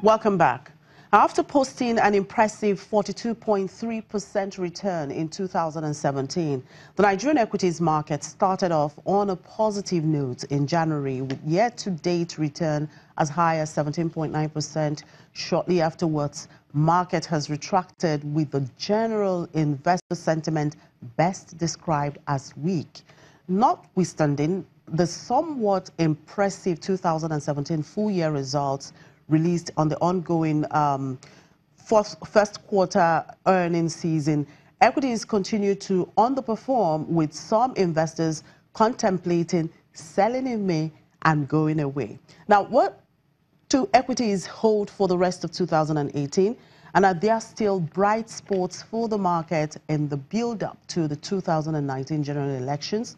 Welcome back. After posting an impressive 42.3% return in 2017, the Nigerian equities market started off on a positive note in January with year-to-date return as high as 17.9%. Shortly afterwards, market has retracted with the general investor sentiment best described as weak. Notwithstanding the somewhat impressive 2017 full-year results released on the ongoing first quarter earnings season, equities continue to underperform, with some investors contemplating selling in May and going away. Now, what do equities hold for the rest of 2018? And are there still bright spots for the market in the build-up to the 2019 general elections?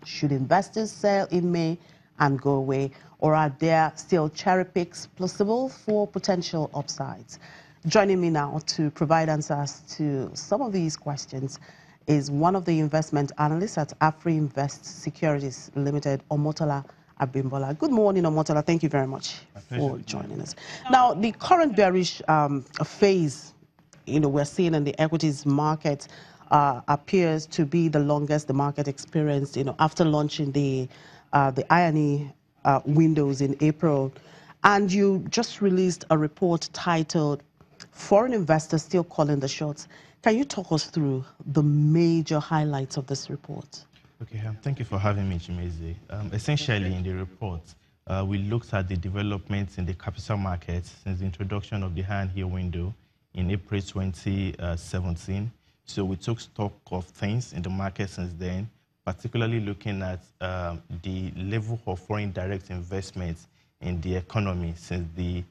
Should investors sell in May and go away, or are there still cherry picks possible for potential upsides? Joining me now to provide answers to some of these questions is one of the investment analysts at AfriInvest Securities Limited, Omotola Abimbola. Good morning, Omotola. Thank you very much for joining us. Now, the current bearish phase, we're seeing in the equities market appears to be the longest the market experienced, after launching the INE windows in April. And you just released a report titled "Foreign Investors Still Calling the Shots." Can you talk us through the major highlights of this report? Okay, thank you for having me, Chimeze. Essentially, in the report, we looked at the developments in the capital markets since the introduction of the high-and-low window in April 2017. So we took stock of things in the market since then, particularly looking at the level of foreign direct investments in the economy since the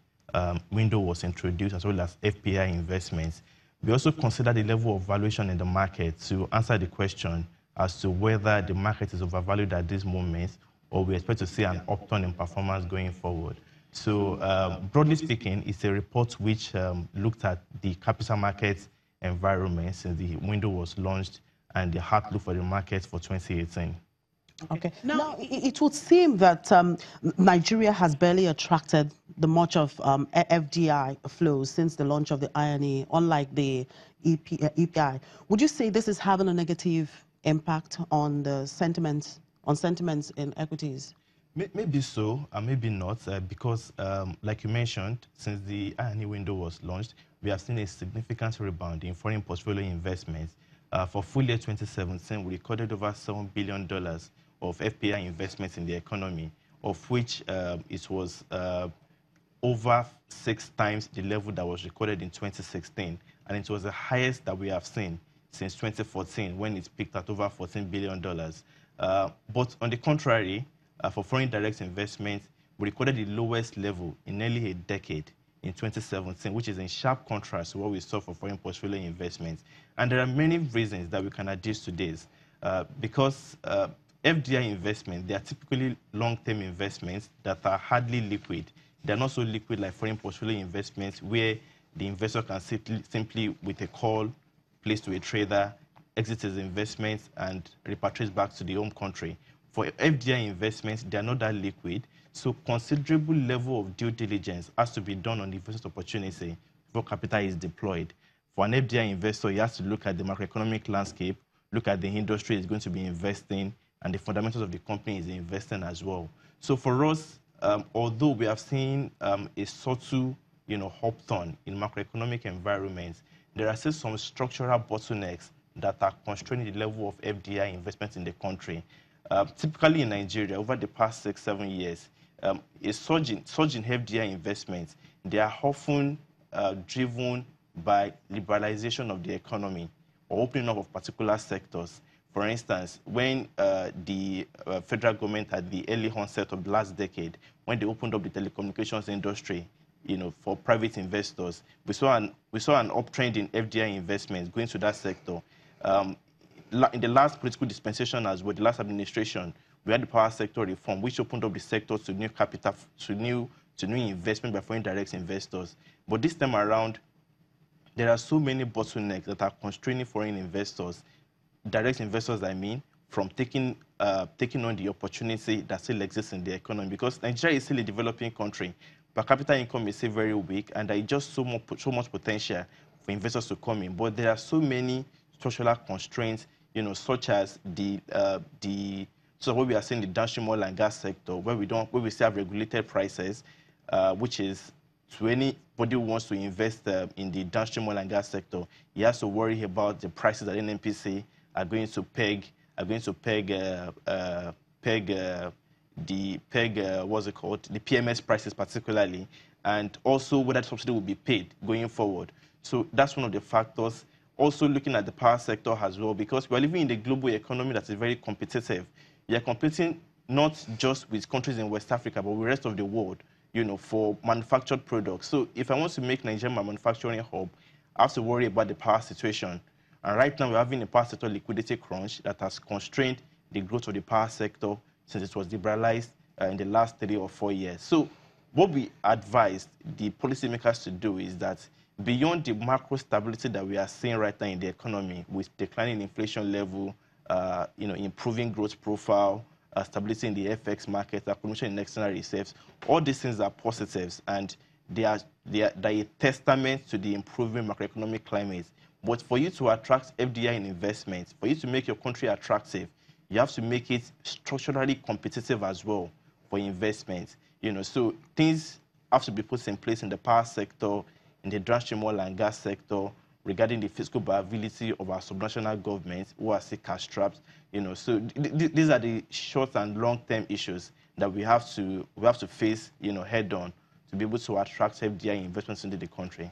window was introduced, as well as FPI investments. We also considered the level of valuation in the market to answer the question as to whether the market is overvalued at this moment, or we expect to see an upturn in performance going forward. So broadly speaking, it's a report which looked at the capital markets environment since the window was launched and the outlook for the market for 2018. Okay. Now, it would seem that Nigeria has barely attracted the much of FDI flows since the launch of the INE, unlike the EPI. Would you say this is having a negative impact on the sentiments in equities? Maybe so, and maybe not, because, like you mentioned, since the INE window was launched, we have seen a significant rebound in foreign portfolio investments. For full year 2017, we recorded over $7 billion of FPI investments in the economy, of which it was over 6 times the level that was recorded in 2016, and it was the highest that we have seen since 2014, when it peaked at over $14 billion. But on the contrary, for foreign direct investments, we recorded the lowest level in nearly a decade in 2017, which is in sharp contrast to what we saw for foreign portfolio investments. And there are many reasons that we can adduce to this. Because FDI investments, they are typically long-term investments that are hardly liquid. They're not so liquid like foreign portfolio investments, where the investor can simply, with a call, place to a trader, exit his investments, and repatriate back to the home country. For FDI investments, they are not that liquid, so considerable level of due diligence has to be done on the investment opportunity before capital is deployed. For an FDI investor, he has to look at the macroeconomic landscape, look at the industry he's going to be investing, and the fundamentals of the company is investing as well. So for us, although we have seen a subtle upturn in macroeconomic environments, there are still some structural bottlenecks that are constraining the level of FDI investment in the country. Typically in Nigeria, over the past 6-7 years, a surge in FDI investments, they are often driven by liberalization of the economy or opening up of particular sectors. For instance, when the federal government at the early onset of the last decade, when they opened up the telecommunications industry, for private investors, we saw an uptrend in FDI investments going to that sector. In the last political dispensation as well, the last administration, we had the power sector reform, which opened up the sector to new capital, to new investment by foreign direct investors. But this time around, there are so many bottlenecks that are constraining foreign investors, direct investors, I mean, from taking on the opportunity that still exists in the economy. Because Nigeria is still a developing country, per capita income is still very weak, and there is just so much potential for investors to come in. But there are so many structural constraints, such as so what we are seeing in the downstream oil and gas sector, where we still have regulated prices, which is to anybody who wants to invest in the downstream oil and gas sector, he has to worry about the prices that NNPC are going to peg what's it called, the PMS prices particularly, and also whether the subsidy will be paid going forward. So that's one of the factors. Also looking at the power sector as well, because we're living in a global economy that is very competitive. We are competing not just with countries in West Africa, but with the rest of the world, for manufactured products. So if I want to make Nigeria my manufacturing hub, I have to worry about the power situation. And right now, we're having a power sector liquidity crunch that has constrained the growth of the power sector since it was liberalized in the last 3 or 4 years. So what we advised the policymakers to do is that beyond the macro stability that we are seeing right now in the economy, with declining inflation level, improving growth profile, stability in the FX market, accumulation in external reserves, all these things are positives, and they are a testament to the improving macroeconomic climate. But for you to attract FDI in investments, for you to make your country attractive, you have to make it structurally competitive as well for investments. So things have to be put in place in the power sector, in the downstream oil and gas sector, regarding the fiscal viability of our subnational governments who are still cash-strapped. So these are the short and long-term issues that we have to face, head-on, to be able to attract FDI investments into the country.